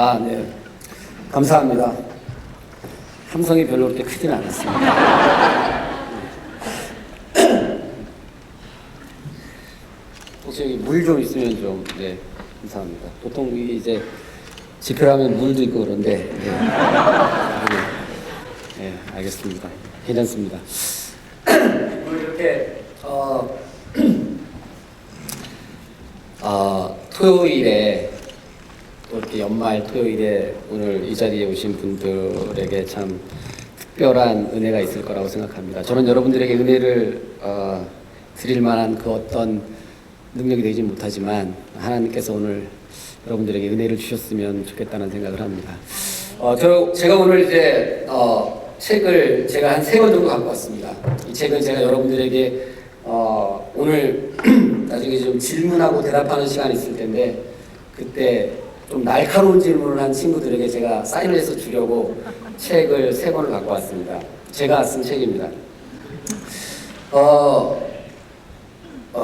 네. 감사합니다. 함성이 별로 그렇게 크진 않았습니다. 혹시 여기 물 좀 있으면 좀, 네, 감사합니다. 보통 이제 집회를 하면 물도 있고 그런데, 네, 네, 알겠습니다. 괜찮습니다. 오늘 이렇게, 토요일에, 또 이렇게 연말 토요일에 오늘 이 자리에 오신 분들에게 참 특별한 은혜가 있을 거라고 생각합니다. 저는 여러분들에게 은혜를 드릴 만한 그 어떤 능력이 되지 못하지만 하나님께서 오늘 여러분들에게 은혜를 주셨으면 좋겠다는 생각을 합니다. 제가 오늘 이제 책을 제가 한 3권 정도 갖고 왔습니다. 이 책은 제가 여러분들에게 오늘 나중에 좀 질문하고 대답하는 시간이 있을 텐데 그때 좀 날카로운 질문을 한 친구들에게 제가 사인을 해서 주려고 책을 3권을 갖고 왔습니다. 제가 쓴 책입니다.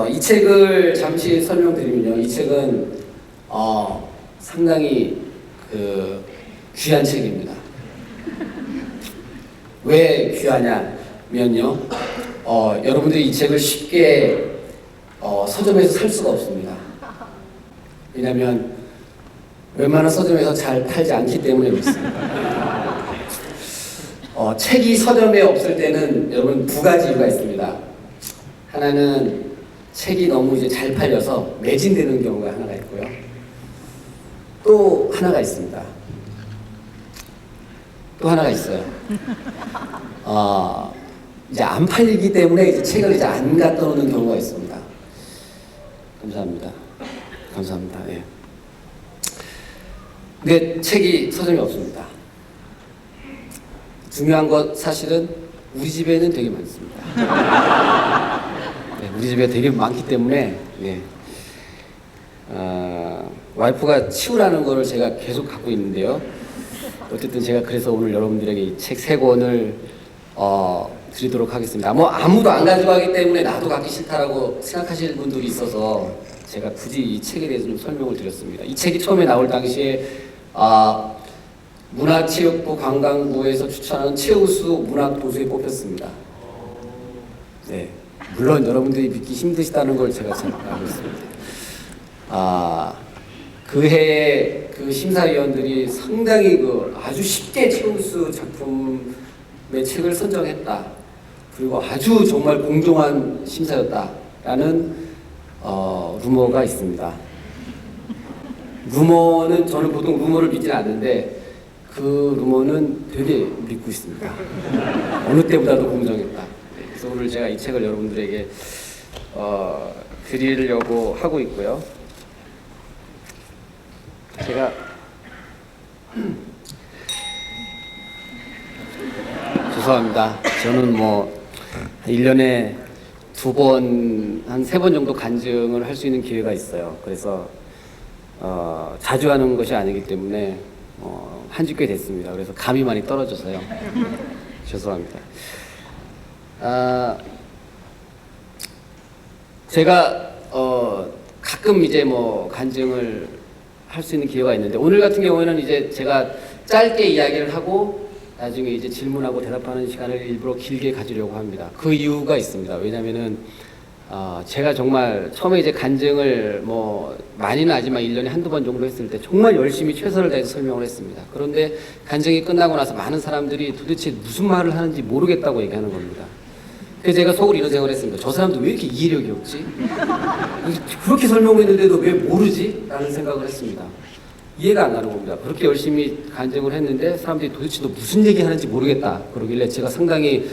이 책을 잠시 설명드리면요. 이 책은 상당히 귀한 책입니다. 왜 귀하냐면요. 여러분들이 이 책을 쉽게 서점에서 살 수가 없습니다. 왜냐하면 웬만한 서점에서 잘 팔지 않기 때문에 그렇습니다. 책이 서점에 없을 때는 여러분 2가지 이유가 있습니다. 하나는 책이 너무 이제 잘 팔려서 매진되는 경우가 하나가 있고요. 또 하나가 있습니다. 또 하나가 있어요. 이제 안 팔리기 때문에 이제 책을 이제 안 갖다 놓는 경우가 있습니다. 감사합니다. 감사합니다. 예. 근데 책이 서점에 없습니다. 중요한 것 사실은 우리 집에는 되게 많습니다. 네, 우리 집에 되게 많기 때문에 예. 와이프가 치우라는 거를 제가 계속 갖고 있는데요. 어쨌든 제가 그래서 오늘 여러분들에게 이 책 3권을 드리도록 하겠습니다. 아무도 안 가져가기 때문에 나도 갖기 싫다라고 생각하시는 분들이 있어서 제가 굳이 이 책에 대해서 좀 설명을 드렸습니다. 이 책이 처음에 나올 당시에 문화체육부 관광부에서 추천하는 최우수 문학도서에 뽑혔습니다. 네, 물론 여러분들이 믿기 힘드시다는 걸 제가 잘 알고 있습니다. 그 해에 그 심사위원들이 상당히 아주 쉽게 최우수 작품의 책을 선정했다. 그리고 아주 정말 공정한 심사였다라는 루머가 있습니다. 루머는 저는 보통 루머를 믿지는 않는데 그 루머는 되게 믿고 있습니다. 어느 때보다도 공정했다. 그래서 오늘 제가 이 책을 여러분들에게 드리려고 하고 있고요. 제가 죄송합니다. 저는 1년에 2번, 한 3번 정도 간증을 할 수 있는 기회가 있어요. 그래서 자주 하는 것이 아니기 때문에 한지 꽤 됐습니다. 그래서 감이 많이 떨어져서요. 죄송합니다. 제가 가끔 이제 간증을 할 수 있는 기회가 있는데 오늘 같은 경우에는 이제 제가 짧게 이야기를 하고 나중에 이제 질문하고 대답하는 시간을 일부러 길게 가지려고 합니다. 그 이유가 있습니다. 왜냐면은 제가 정말 처음에 이제 간증을 많이는 아니지만 1년에 한두 번 정도 했을 때 정말 열심히 최선을 다해서 설명을 했습니다. 그런데 간증이 끝나고 나서 많은 사람들이 도대체 무슨 말을 하는지 모르겠다고 얘기하는 겁니다. 그래서 제가 속으로 이런 생각을 했습니다. 저 사람들 왜 이렇게 이해력이 없지? 그렇게 설명했는데도 왜 모르지? 라는 생각을 했습니다. 이해가 안 가는 겁니다. 그렇게 열심히 간증을 했는데 사람들이 도대체 너 무슨 얘기 하는지 모르겠다 그러길래 제가 상당히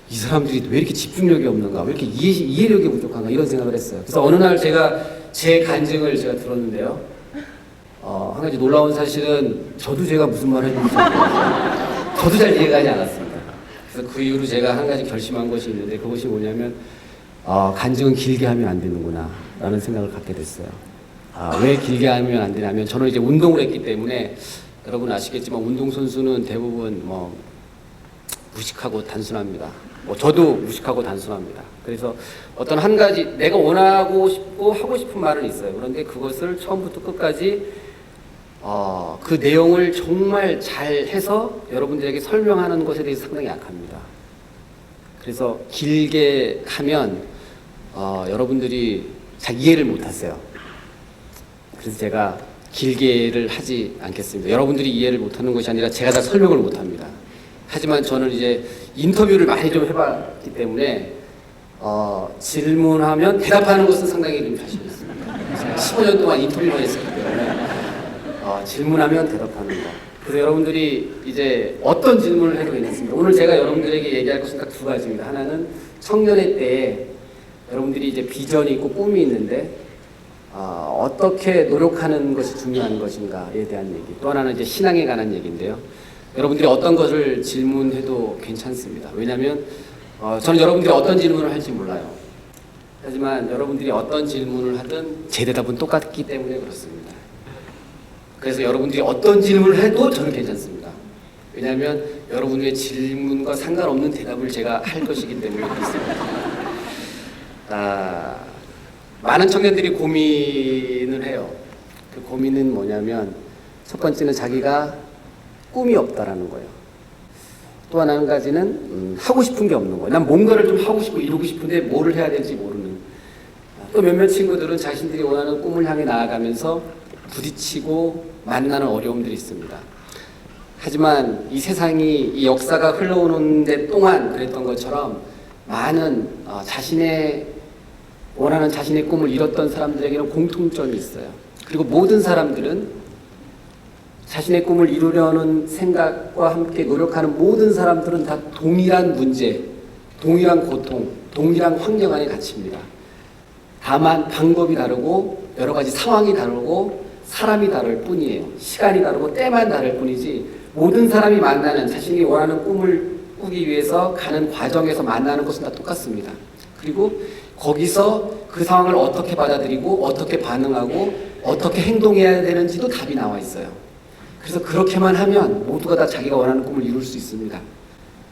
이 사람들이 왜 이렇게 집중력이 없는가, 왜 이렇게 이해력이 부족한가 이런 생각을 했어요. 그래서 어느 날 제가 제 간증을 제가 들었는데요. 한 가지 놀라운 사실은 저도 제가 무슨 말을 했는지 저도 잘 이해가지 않았습니다. 그래서 그 이후로 제가 한 가지 결심한 것이 있는데 그것이 뭐냐면 간증은 길게 하면 안 되는구나 라는 생각을 갖게 됐어요. 왜 길게 하면 안 되냐면 저는 이제 운동을 했기 때문에 여러분 아시겠지만 운동선수는 대부분 무식하고 단순합니다. 저도 무식하고 단순합니다. 그래서 어떤 한 가지 내가 원하고 싶고 하고 싶은 말은 있어요. 그런데 그것을 처음부터 끝까지 그 내용을 정말 잘 해서 여러분들에게 설명하는 것에 대해서 상당히 약합니다. 그래서 길게 하면 여러분들이 잘 이해를 못 하세요. 그래서 제가 길게를 하지 않겠습니다. 여러분들이 이해를 못하는 것이 아니라 제가 다 설명을 못합니다. 하지만 저는 이제 인터뷰를 많이 좀 해봤기 때문에 질문하면 대답하는 것은 상당히 좀 자신 있습니다. 제가 15년 동안 인터뷰를 했었기 때문에 질문하면 대답하는 거. 그래서 여러분들이 이제 어떤 질문을 해도 괜찮습니다. 오늘 제가 여러분들에게 얘기할 것은 딱 두 가지입니다. 하나는 청년의 때에 여러분들이 이제 비전이 있고 꿈이 있는데 어떻게 노력하는 것이 중요한 것인가에 대한 얘기. 또 하나는 이제 신앙에 관한 얘기인데요. 여러분들이 어떤 것을 질문해도 괜찮습니다. 왜냐하면 저는 여러분들이 어떤 질문을 할지 몰라요. 하지만 여러분들이 어떤 질문을 하든 제 대답은 똑같기 때문에 그렇습니다. 그래서 여러분들이 어떤 질문을 해도 저는 괜찮습니다. 왜냐하면 여러분의 질문과 상관없는 대답을 제가 할 것이기 때문에 그렇습니다. 많은 청년들이 고민을 해요. 그 고민은 뭐냐면 첫 번째는 자기가 꿈이 없다라는 거예요. 또 하나 한 가지는 하고 싶은 게 없는 거예요. 난 뭔가를 좀 하고 싶고 이루고 싶은데 뭐를 해야 될지 모르는. 또 몇몇 친구들은 자신들이 원하는 꿈을 향해 나아가면서 부딪히고 만나는 어려움들이 있습니다. 하지만 이 세상이 이 역사가 흘러오는 데 동안 그랬던 것처럼 많은 원하는 자신의 꿈을 이뤘던 사람들에게는 공통점이 있어요. 그리고 모든 사람들은 자신의 꿈을 이루려는 생각과 함께 노력하는 모든 사람들은 다 동일한 문제, 동일한 고통, 동일한 환경 안에 갇힙니다. 다만 방법이 다르고 여러 가지 상황이 다르고 사람이 다를 뿐이에요. 시간이 다르고 때만 다를 뿐이지 모든 사람이 만나는 자신이 원하는 꿈을 꾸기 위해서 가는 과정에서 만나는 것은 다 똑같습니다. 그리고 거기서 그 상황을 어떻게 받아들이고 어떻게 반응하고 어떻게 행동해야 되는지도 답이 나와 있어요. 그래서 그렇게만 하면 모두가 다 자기가 원하는 꿈을 이룰 수 있습니다.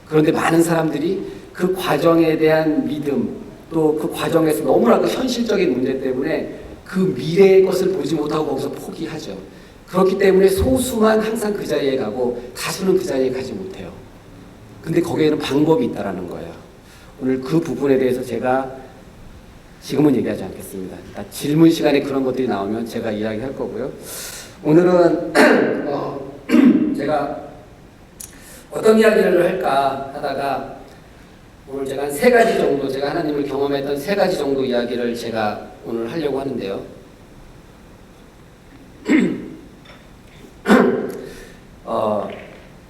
그런데 많은 사람들이 그 과정에 대한 믿음 또 그 과정에서 너무나 그 현실적인 문제 때문에 그 미래의 것을 보지 못하고 거기서 포기하죠. 그렇기 때문에 소수만 항상 그 자리에 가고 다수는 그 자리에 가지 못해요. 근데 거기에는 방법이 있다는 거예요. 오늘 그 부분에 대해서 제가 지금은 얘기하지 않겠습니다. 질문 시간에 그런 것들이 나오면 제가 이야기할 거고요. 오늘은 제가 어떤 이야기를 할까 하다가 오늘 제가 한 3가지 정도 제가 하나님을 경험했던 3가지 정도 이야기를 제가 오늘 하려고 하는데요.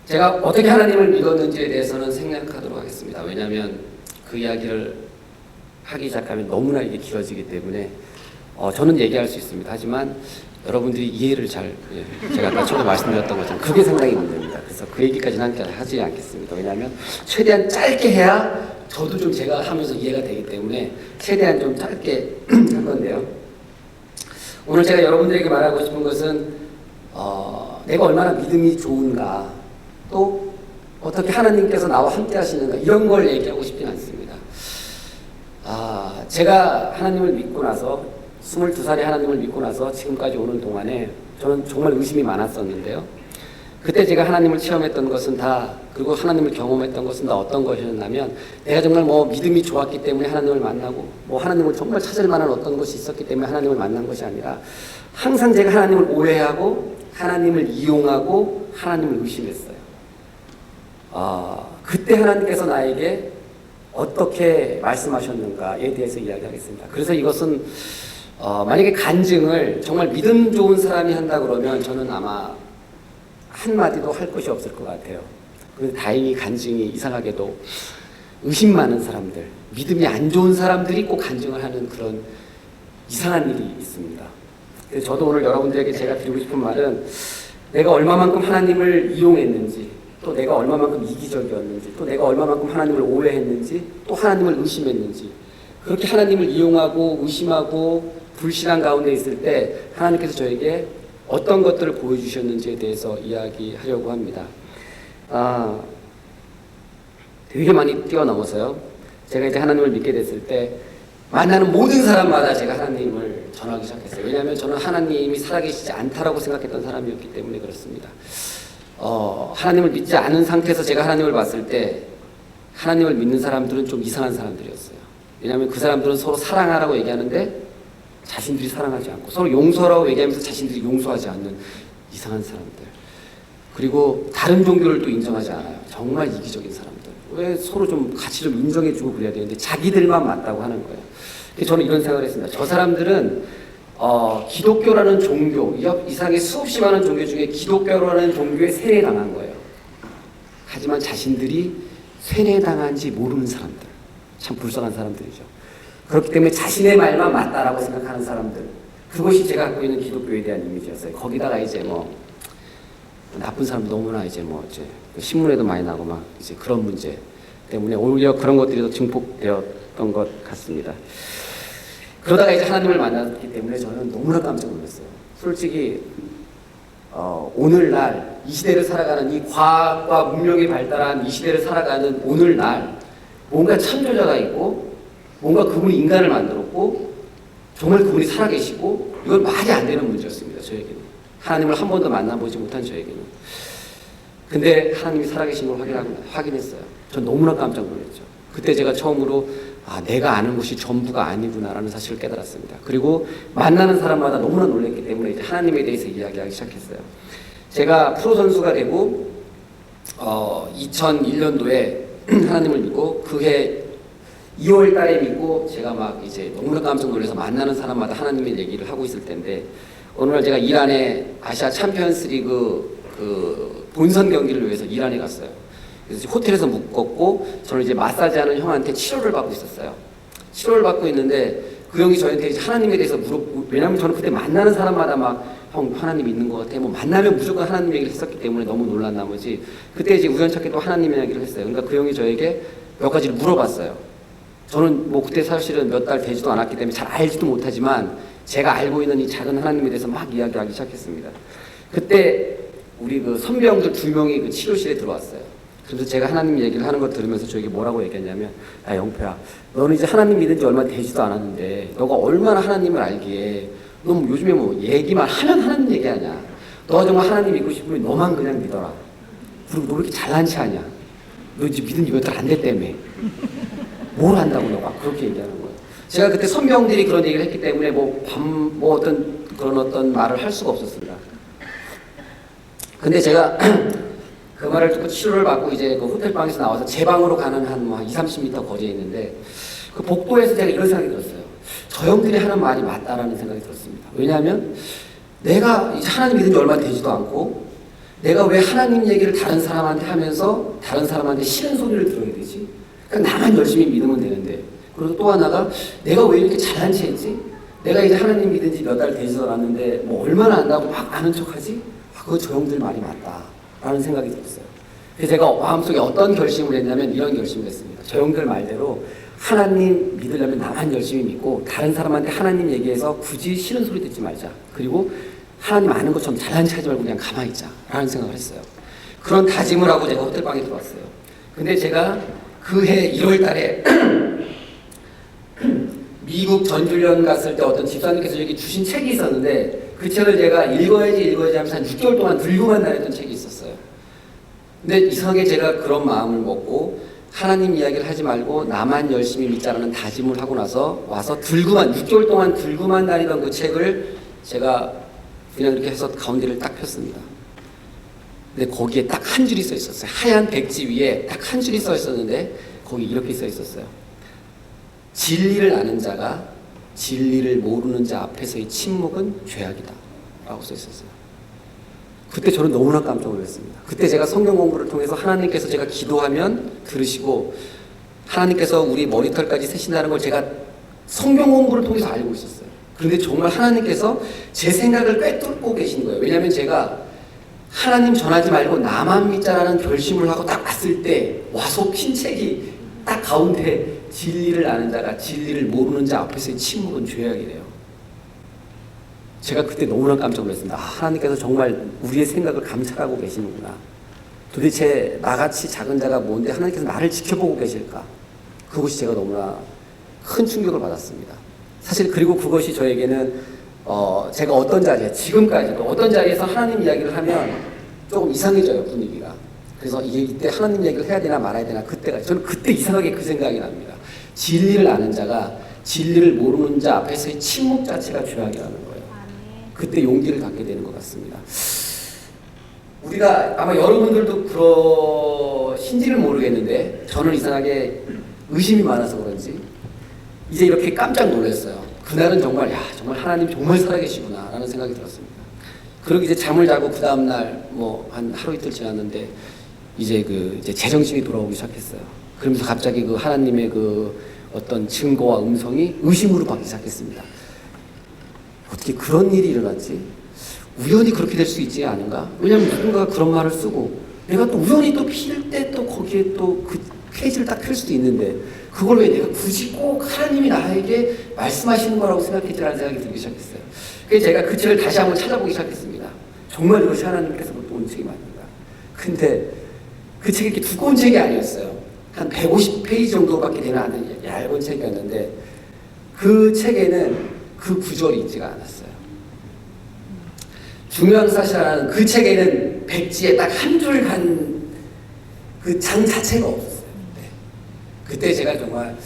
제가 어떻게 하나님을 믿었는지에 대해서는 생략하도록 하겠습니다. 왜냐하면 그 이야기를 하기 시작하면 너무나 이게 길어지기 때문에 저는 얘기할 수 있습니다. 하지만 여러분들이 이해를 제가 아까 처음에 말씀드렸던 것처럼 그게 상당히 문제입니다. 그래서 그 얘기까지는 하지 않겠습니다. 왜냐하면 최대한 짧게 해야 저도 좀 제가 하면서 이해가 되기 때문에 최대한 좀 짧게 할 건데요. 오늘 제가 여러분들에게 말하고 싶은 것은 내가 얼마나 믿음이 좋은가 또 어떻게 하나님께서 나와 함께 하시는가 이런 걸 얘기하고 싶진 않습니다. 제가 하나님을 믿고 나서 22살에 하나님을 믿고 나서 지금까지 오는 동안에 저는 정말 의심이 많았었는데요. 그때 제가 하나님을 체험했던 것은 그리고 하나님을 경험했던 것은 다 어떤 것이었냐면 내가 정말 믿음이 좋았기 때문에 하나님을 만나고 하나님을 정말 찾을 만한 어떤 것이 있었기 때문에 하나님을 만난 것이 아니라 항상 제가 하나님을 오해하고 하나님을 이용하고 하나님을 의심했어요. 그때 하나님께서 나에게 어떻게 말씀하셨는가에 대해서 이야기하겠습니다. 그래서 이것은 만약에 간증을 정말 믿음 좋은 사람이 한다 그러면 저는 아마 한마디도 할 것이 없을 것 같아요. 그런데 다행히 간증이 이상하게도 의심 많은 사람들, 믿음이 안 좋은 사람들이 꼭 간증을 하는 그런 이상한 일이 있습니다. 그래서 저도 오늘 여러분들에게 제가 드리고 싶은 말은 내가 얼마만큼 하나님을 이용했는지 또 내가 얼마만큼 이기적이었는지 또 내가 얼마만큼 하나님을 오해했는지 또 하나님을 의심했는지 그렇게 하나님을 이용하고 의심하고 불신한 가운데 있을 때 하나님께서 저에게 어떤 것들을 보여주셨는지에 대해서 이야기하려고 합니다. 되게 많이 뛰어넘어서요. 제가 이제 하나님을 믿게 됐을 때 만나는 모든 사람마다 제가 하나님을 전하기 시작했어요. 왜냐하면 저는 하나님이 살아계시지 않다라고 생각했던 사람이었기 때문에 그렇습니다. 하나님을 믿지 않은 상태에서 제가 하나님을 봤을 때 하나님을 믿는 사람들은 좀 이상한 사람들이었어요. 왜냐하면 그 사람들은 서로 사랑하라고 얘기하는데 자신들이 사랑하지 않고, 서로 용서라고 얘기하면서 자신들이 용서하지 않는 이상한 사람들. 그리고 다른 종교를 또 인정하지 않아요. 정말 이기적인 사람들. 왜 서로 좀 같이 좀 인정해주고 그래야 되는데 자기들만 맞다고 하는 거예요. 그래서 저는 이런 생각을 했습니다. 저 사람들은 기독교라는 종교, 이상의 수없이 많은 종교 중에 기독교라는 종교에 세뇌당한 거예요. 하지만 자신들이 세뇌당한지 모르는 사람들, 참 불쌍한 사람들이죠. 그렇기 때문에 자신의 말만 맞다라고 생각하는 사람들, 그것이 제가 갖고 있는 기독교에 대한 이미지였어요. 거기다가 이제 뭐 나쁜 사람도 너무나 이제 신문에도 많이 나고 막 이제 그런 문제 때문에 오히려 그런 것들이 더 증폭되었던 것 같습니다. 그러다가 이제 하나님을 만났기 때문에 저는 너무나 깜짝 놀랐어요. 솔직히 오늘날 이 시대를 살아가는, 이 과학과 문명이 발달한 이 시대를 살아가는 오늘날 뭔가 창조자가 있고 뭔가 그분이 인간을 만들었고 정말 그분이 살아계시고, 이건 말이 안 되는 문제였습니다. 저에게는. 하나님을 한 번도 만나보지 못한 저에게는. 근데 하나님이 살아계신 걸 확인했어요. 전 너무나 깜짝 놀랐죠. 그때 제가 처음으로 내가 아는 것이 전부가 아니구나라는 사실을 깨달았습니다. 그리고 만나는 사람마다 너무나 놀랐기 때문에 이제 하나님에 대해서 이야기하기 시작했어요. 제가 프로 선수가 되고 2001년도에 하나님을 믿고 그해 2월 달에 믿고 제가 막 이제 너무나 깜짝 놀라서 만나는 사람마다 하나님의 얘기를 하고 있을 텐데, 어느 날 제가 이란에 아시아 챔피언스 리그 그 본선 경기를 위해서 이란에 갔어요. 그래서 호텔에서 묵었고 저는 이제 마사지하는 형한테 치료를 받고 있었어요. 치료를 받고 있는데 그 형이 저한테 이제 하나님에 대해서 물어보고, 왜냐하면 저는 그때 만나는 사람마다 막 형 하나님 있는 것 같아, 뭐 만나면 무조건 하나님 얘기를 했었기 때문에 너무 놀란 나머지 그때 이제 우연찮게 또 하나님 이야기를 했어요. 그러니까 그 형이 저에게 몇 가지를 물어봤어요. 저는 뭐 그때 사실은 몇 달 되지도 않았기 때문에 잘 알지도 못하지만 제가 알고 있는 이 작은 하나님에 대해서 막 이야기하기 시작했습니다. 그때 우리 그 선배형들 2명이 그 치료실에 들어왔어요. 그래서 제가 하나님 얘기를 하는 걸 들으면서 저에게 뭐라고 얘기했냐면, 야 영표야, 너는 이제 하나님 믿은 지 얼마 되지도 않았는데 너가 얼마나 하나님을 알기에 너 뭐 요즘에 뭐 얘기만 하면 하나님 얘기하냐. 너가 정말 하나님 믿고 싶으면 너만 그냥 믿어라. 그리고 너 왜 이렇게 잘난 체 하냐. 너 이제 믿은 지 몇 달 안 됐다며. 뭘 한다고 너가 그렇게 얘기하는 거예요. 제가 그때 선배형들이 그런 얘기를 했기 때문에 어떤 말을 할 수가 없었습니다. 근데 제가 그 말을 듣고 치료를 받고 이제 그 호텔방에서 나와서 제 방으로 가는 한 20-30m 거리에 있는데, 그 복도에서 제가 이런 생각이 들었어요. 저 형들이 하는 말이 맞다라는 생각이 들었습니다. 왜냐하면 내가 이제 하나님 믿은 지 얼마 되지도 않고 내가 왜 하나님 얘기를 다른 사람한테 하면서 다른 사람한테 싫은 소리를 들어야 되지? 그러니까 나만 열심히 믿으면 되는데. 그리고 또 하나가 내가 왜 이렇게 잘난 체 했지? 내가 이제 하나님 믿은 지 몇 달 되지도 않았는데 뭐 얼마나 안다고 막 아는 척하지? 그거 저 형들 말이 맞다라는 생각이 들었어요. 그래서 제가 마음속에 어떤 결심을 했냐면 이런 결심을 했습니다. 저 형들 말대로 하나님 믿으려면 나만 열심히 믿고 다른 사람한테 하나님 얘기해서 굳이 싫은 소리 듣지 말자. 그리고 하나님 아는 것처럼 잘난 체 하지 말고 그냥 가만히 있자 라는 생각을 했어요. 그런 다짐을 하고 제가 호텔방에 들어왔어요. 근데 제가 그해 1월 달에 미국 전주련 갔을 때 어떤 집사님께서 여기 주신 책이 있었는데, 그 책을 제가 읽어야지 하면서 한 6개월 동안 들고만 다녔던 책이 있었어요. 근데 이상하게 제가 그런 마음을 먹고 하나님 이야기를 하지 말고 나만 열심히 믿자라는 다짐을 하고 나서 와서 6개월 동안 들고만 다니던 그 책을 제가 그냥 이렇게 해서 가운데를 딱 폈습니다. 근데 거기에 딱 한 줄이 써 있었어요. 하얀 백지 위에 딱 한 줄이 써 있었는데 거기 이렇게 써 있었어요. 진리를 아는 자가 진리를 모르는 자 앞에서의 침묵은 죄악이다 라고 써 있었어요. 그때 저는 너무나 깜짝 놀랐습니다. 그때 제가 성경 공부를 통해서 하나님께서 제가 기도하면 들으시고 하나님께서 우리 머리털까지 세신다는 걸 제가 성경 공부를 통해서 알고 있었어요. 그런데 정말 하나님께서 제 생각을 꿰뚫고 계신 거예요. 왜냐하면 제가 하나님 전하지 말고 나만 믿자라는 결심을 하고 딱 왔을 때 와서 핀 책이 딱 가운데 진리를 아는 자가 진리를 모르는 자 앞에서의 침묵은 죄악이래요. 제가 그때 너무나 깜짝 놀랐습니다. 하나님께서 정말 우리의 생각을 감찰하고 계시는구나. 도대체 나같이 작은 자가 뭔데 하나님께서 나를 지켜보고 계실까? 그것이 제가 너무나 큰 충격을 받았습니다. 사실 그리고 그것이 저에게는 제가 어떤 자리에 지금까지도 어떤 자리에서 하나님 이야기를 하면 조금 이상해져요, 분위기가. 그래서 이때 하나님 이야기를 해야 되나 말아야 되나 그때가 저는 그때 이상하게 그 생각이 납니다. 진리를 아는 자가 진리를 모르는 자 앞에서의 침묵 자체가 죄악이라는 거예요. 그때 용기를 갖게 되는 것 같습니다. 우리가 아마 여러분들도 그러신지는 모르겠는데 저는 이상하게 의심이 많아서 그런지 이제 이렇게 깜짝 놀랐어요. 그날은 정말 정말 하나님 정말 살아계시구나 라는 생각이 들었습니다. 그리고 이제 잠을 자고 그 다음날 뭐 한 하루 이틀 지났는데 이제 제정신이 돌아오기 시작했어요. 그러면서 갑자기 그 하나님의 그 어떤 증거와 음성이 의심으로 받기 시작했습니다. 어떻게 그런 일이 일어났지? 우연히 그렇게 될 수 있지 않은가? 왜냐면 누군가가 그런 말을 쓰고 내가 또 우연히 또 필 때 또 거기에 또 그 페이지를 딱 펼 수도 있는데 그걸 왜 내가 굳이 꼭 하나님이 나에게 말씀하시는 거라고 생각했지라는 생각이 들기 시작했어요. 그래서 제가 그 책을 다시 한번 찾아보기 시작했습니다. 정말 이것이 하나님께서 온 책이 맞는가? 근데 그 책이 이렇게 두꺼운 책이 아니었어요. 한 150페이지 정도밖에 되는 않은 얇은 책이었는데 그 책에는 그 구절이 있지가 않았어요. 중요한 사실 하나는 그 책에는 백지에 딱 한 줄 간 그 장 자체가 없었어요. 네. 그때 제가 정말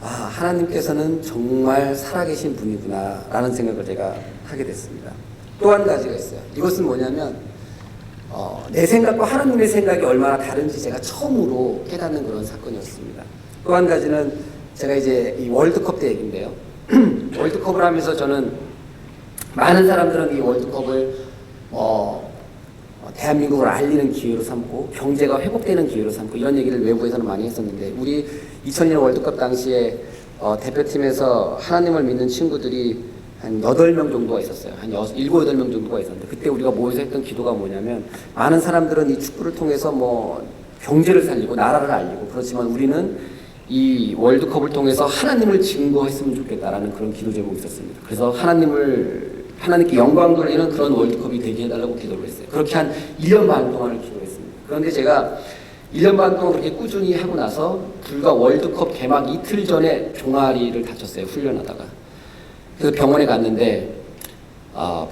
하나님께서는 정말 살아계신 분이구나 라는 생각을 제가 하게 됐습니다. 또 한 가지가 있어요. 이것은 뭐냐면 내 생각과 하나님의 생각이 얼마나 다른지 제가 처음으로 깨닫는 그런 사건이었습니다. 또 한 가지는 제가 이제 이 월드컵 때 얘기인데요. 월드컵을 하면서 저는 많은 사람들은 이 월드컵을 대한민국을 알리는 기회로 삼고 경제가 회복되는 기회로 삼고 이런 얘기를 외부에서는 많이 했었는데 우리 2002년 월드컵 당시에 대표팀에서 하나님을 믿는 친구들이 한 8명 정도가 있었어요. 한 7, 8명 정도가 있었는데 그때 우리가 모여서 했던 기도가 뭐냐면 많은 사람들은 이 축구를 통해서 뭐 경제를 살리고 나라를 알리고 그렇지만 우리는 이 월드컵을 통해서 하나님을 증거했으면 좋겠다라는 그런 기도 제목이 있었습니다. 그래서 하나님께 영광 돌리는 그런 월드컵이 되게 해달라고 기도를 했어요. 그렇게 한 1년 반 동안을 기도했습니다. 그런데 제가 1년 반 동안 그렇게 꾸준히 하고 나서 불과 월드컵 개막 이틀 전에 종아리를 다쳤어요. 훈련하다가. 그래서 병원에 갔는데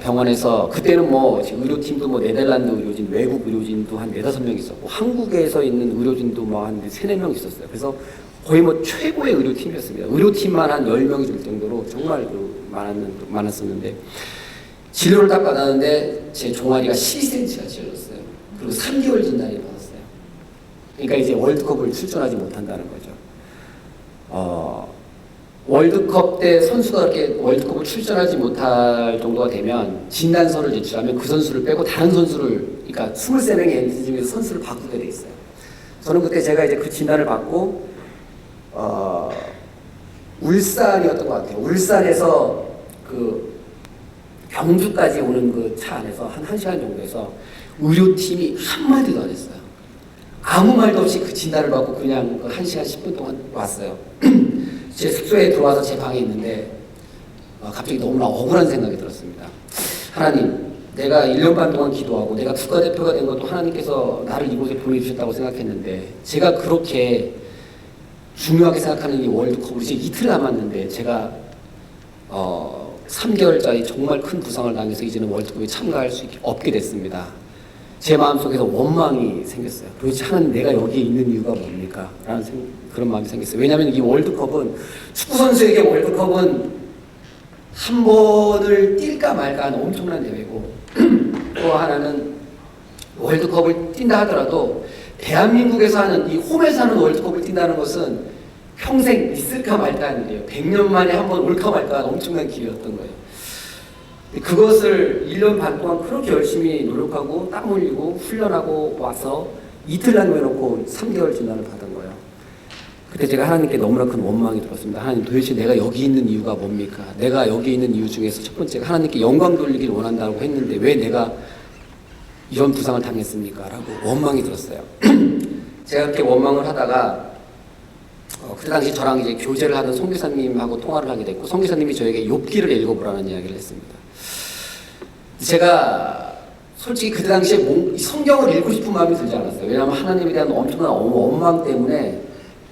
병원에서 그때는 뭐 의료팀도 뭐 네덜란드 의료진, 외국 의료진도 한 4-5명 있었고 한국에서 있는 의료진도 뭐 한 3-4명 있었어요. 그래서 거의 뭐 최고의 의료팀이었습니다. 의료팀만 한 10명이 될 정도로 정말 많았었는데 진료를 딱 받았는데 제 종아리가 12cm가 찔렀어요. 그리고 3개월 진단이 받았어요. 그러니까 이제 월드컵을 출전하지 못한다는 거죠. 월드컵 때 선수가 그렇게 월드컵을 출전하지 못할 정도가 되면 진단서를 제출하면 그 선수를 빼고 다른 선수를, 그러니까 23명의 엔트리 중에서 선수를 바꾸게 돼 있어요. 저는 그때 제가 이제 그 진단을 받고 울산이었던 것 같아요. 울산에서 그 경주까지 오는 그 차 안에서 한 1시간 정도에서 의료팀이 한마디도 안 했어요. 아무 말도 없이 그 진단을 받고 그냥 그 1시간 10분 동안 왔어요. 제 숙소에 들어와서 제 방에 있는데 갑자기 너무나 억울한 생각이 들었습니다. 하나님, 내가 1년 반 동안 기도하고 내가 국가대표가 된 것도 하나님께서 나를 이곳에 보내주셨다고 생각했는데 제가 그렇게 중요하게 생각하는 이 월드컵으로 이제 이틀 남았는데 제가 3개월짜리 정말 큰 부상을 당해서 이제는 월드컵에 참가할 수 없게 됐습니다. 제 마음속에서 원망이 생겼어요. 도대체 하나님 내가 여기에 있는 이유가 뭡니까? 라는 그런 마음이 생겼어요. 왜냐하면 이 월드컵은 축구선수에게 월드컵은 한 번을 뛸까 말까 하는 엄청난 대회고 또 하나는 월드컵을 뛴다 하더라도 대한민국에서 하는 이 홈에서 하는 월드컵을 뛴다는 것은 평생 있을까 말까 하는 일이에요. 100년 만에 한 번 올까 말까 하는 엄청난 기회였던 거예요. 그것을 1년 반 동안 그렇게 열심히 노력하고 땀 흘리고 훈련하고 와서 이틀 남겨놓고 3개월 진단을 받은 거예요. 그때 제가 하나님께 너무나 큰 원망이 들었습니다. 하나님, 도대체 내가 여기 있는 이유가 뭡니까? 내가 여기 있는 이유 중에서 첫 번째가 하나님께 영광 돌리길 원한다고 했는데 왜 내가 이런 부상을 당했습니까? 라고 원망이 들었어요. 제가 그렇게 원망을 하다가 그때 당시 저랑 이제 교제를 하던 선교사님하고 통화를 하게 됐고 선교사님이 저에게 욥기를 읽어보라는 이야기를 했습니다. 제가 솔직히 그때 당시에 성경을 읽고 싶은 마음이 들지 않았어요. 왜냐하면 하나님에 대한 엄청난 원망 때문에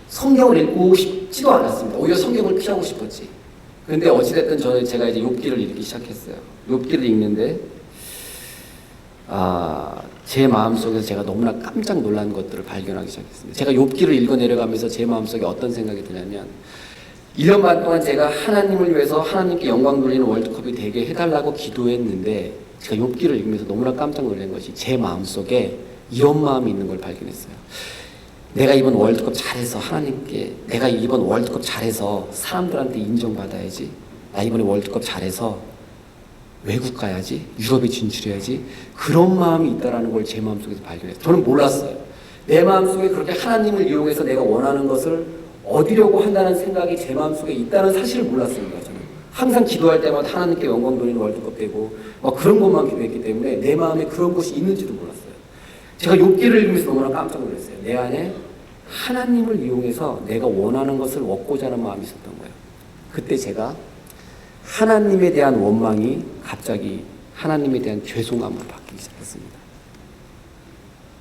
성경을 읽고 읽지도 않았습니다. 오히려 성경을 피하고 싶었지. 근데 어찌됐든 제가 이제 욥기를 읽기 시작했어요. 욥기를 읽는데 제 마음속에서 제가 너무나 깜짝 놀란 것들을 발견하기 시작했습니다. 제가 욥기를 읽어 내려가면서 제 마음속에 어떤 생각이 드냐면 1년 반 동안 제가 하나님을 위해서 하나님께 영광 돌리는 월드컵이 되게 해달라고 기도했는데 제가 욥기를 읽으면서 너무나 깜짝 놀란 것이 제 마음속에 이런 마음이 있는 걸 발견했어요. 내가 이번 월드컵 잘해서 하나님께 내가 이번 월드컵 잘해서 사람들한테 인정받아야지. 나 이번에 월드컵 잘해서 외국 가야지. 유럽에 진출해야지. 그런 마음이 있다는 걸 제 마음속에서 발견했어요. 저는 몰랐어요. 내 마음속에 그렇게 하나님을 이용해서 내가 원하는 것을 얻으려고 한다는 생각이 제 마음속에 있다는 사실을 몰랐습니다. 저는 항상 기도할 때마다 하나님께 영광 돌리는 월드컵 되고 막 그런 것만 기도했기 때문에 내 마음에 그런 것이 있는지도 몰랐어요. 제가 욥기를 읽으면서 너무나 깜짝 놀랐어요. 내 안에 하나님을 이용해서 내가 원하는 것을 얻고자 하는 마음이 있었던 거예요. 그때 제가 하나님에 대한 원망이 갑자기 하나님에 대한 죄송함으로 바뀌기 시작했습니다.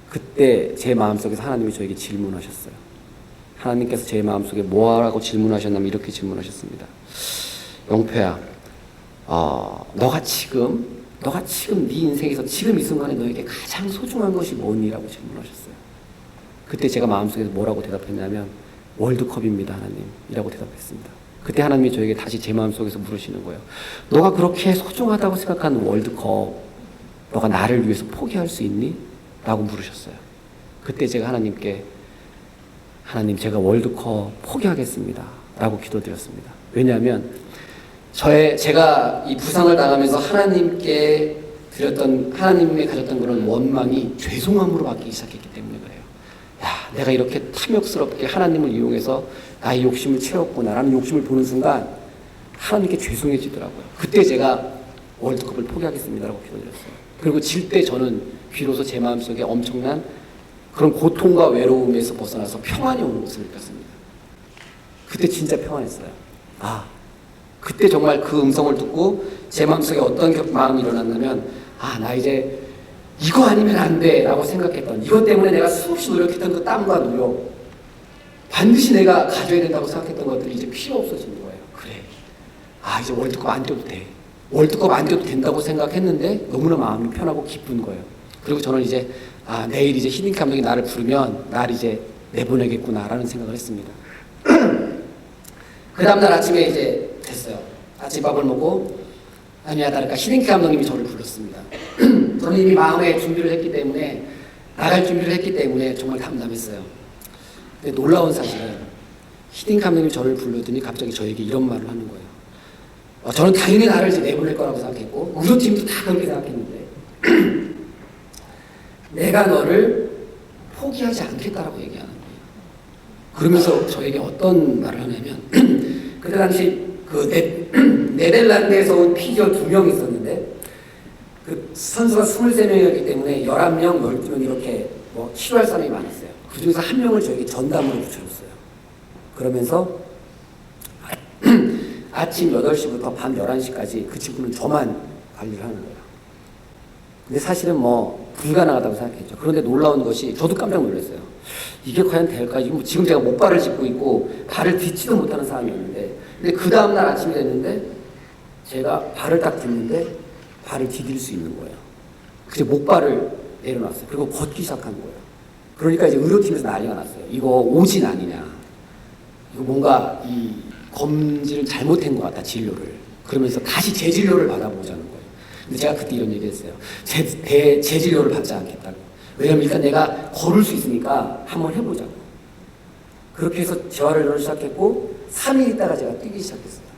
그때 제 마음속에서 하나님이 저에게 질문하셨어요. 하나님께서 제 마음속에 뭐라고 질문하셨냐면 이렇게 질문하셨습니다. 영표야, 너가 지금 네 인생에서 지금 이 순간에 너에게 가장 소중한 것이 뭐니라고 질문하셨어요. 그때 제가 마음속에서 뭐라고 대답했냐면 월드컵입니다 하나님이라고 대답했습니다. 그때 하나님이 저에게 다시 제 마음속에서 물으시는 거예요. 너가 그렇게 소중하다고 생각하는 월드컵 너가 나를 위해서 포기할 수 있니? 라고 물으셨어요. 그때 제가 하나님께 하나님 제가 월드컵 포기하겠습니다 라고 기도드렸습니다. 왜냐하면 제가 이 부상을 당하면서 하나님께 하나님에 가졌던 그런 원망이 죄송함으로 바뀌기 시작했기 때문에 그래요. 야, 내가 이렇게 탐욕스럽게 하나님을 이용해서 나의 욕심을 채웠구나라는 욕심을 보는 순간 하나님께 죄송해지더라고요. 그때 제가 월드컵을 포기하겠습니다라고 기도드렸어요. 그리고 질 때 저는 비로소 제 마음속에 엄청난 그런 고통과 외로움에서 벗어나서 평안이 오는 것을 느꼈습니다. 그때 진짜 평안했어요. 그때 정말 그 음성을 듣고 제 마음속에 어떤 마음이 일어났냐면 나 이제 이거 아니면 안 돼 라고 생각했던 이것 때문에 내가 수없이 노력했던 그 땀과 노력 반드시 내가 가져야 된다고 생각했던 것들이 이제 필요 없어진 거예요. 그래 이제 월드컵 안 뛰어도 돼. 월드컵 안 뛰어도 된다고 생각했는데 너무나 마음이 편하고 기쁜 거예요. 그리고 저는 이제 내일 이제 히딩크 감독이 나를 부르면 나를 이제 내보내겠구나라는 생각을 했습니다. 그 다음날 아침에 이제 됐어요. 아침밥을 먹고 아니야 다를까 히딩크 감독님이 저를 불렀습니다. 저는 이미 마음에 준비를 했기 때문에 나갈 준비를 했기 때문에 정말 담담했어요. 근데 놀라운 사실은 히딩크 감독님이 저를 부르더니 갑자기 저에게 이런 말을 하는 거예요. 저는 당연히 나를 이제 내보낼 거라고 생각했고 우리 팀도 다 그렇게 생각했는데 내가 너를 포기하지 않겠다라고 얘기하는 거예요. 그러면서 저에게 어떤 말을 하냐면 그때 당시 네덜란드에서 온 피겨 2명이 있었는데 그 선수가 23명이었기 때문에 11명, 12명 이렇게 치료할 사람이 많았어요. 그 중에서 1명을 저에게 전담으로 붙여줬어요. 그러면서 아침 8시부터 밤 11시까지 그 친구는 저만 관리를 하는 거예요. 근데 사실은 불가능하다고 생각했죠. 그런데 놀라운 것이 저도 깜짝 놀랐어요. 이게 과연 될까? 지금 제가 목발을 짚고 있고 발을 딛지도 못하는 사람이었는데 근데 그 다음날 아침이 됐는데 제가 발을 딱 딛는데 발을 디딜 수 있는 거예요. 그래서 목발을 내려놨어요. 그리고 걷기 시작한 거예요. 그러니까 이제 의료팀에서 난리가 났어요. 이거 오진 아니냐. 이거 뭔가 이 검진을 잘못한 것 같다, 진료를. 그러면서 다시 재진료를 받아보자는 거예요. 근데 제가 그때 이런 얘기 했어요. 재진료를 받지 않겠다고. 왜냐면 일단 내가 걸을 수 있으니까 한번 해보자고. 그렇게 해서 재활을 시작했고 3일 있다가 제가 뛰기 시작했어요.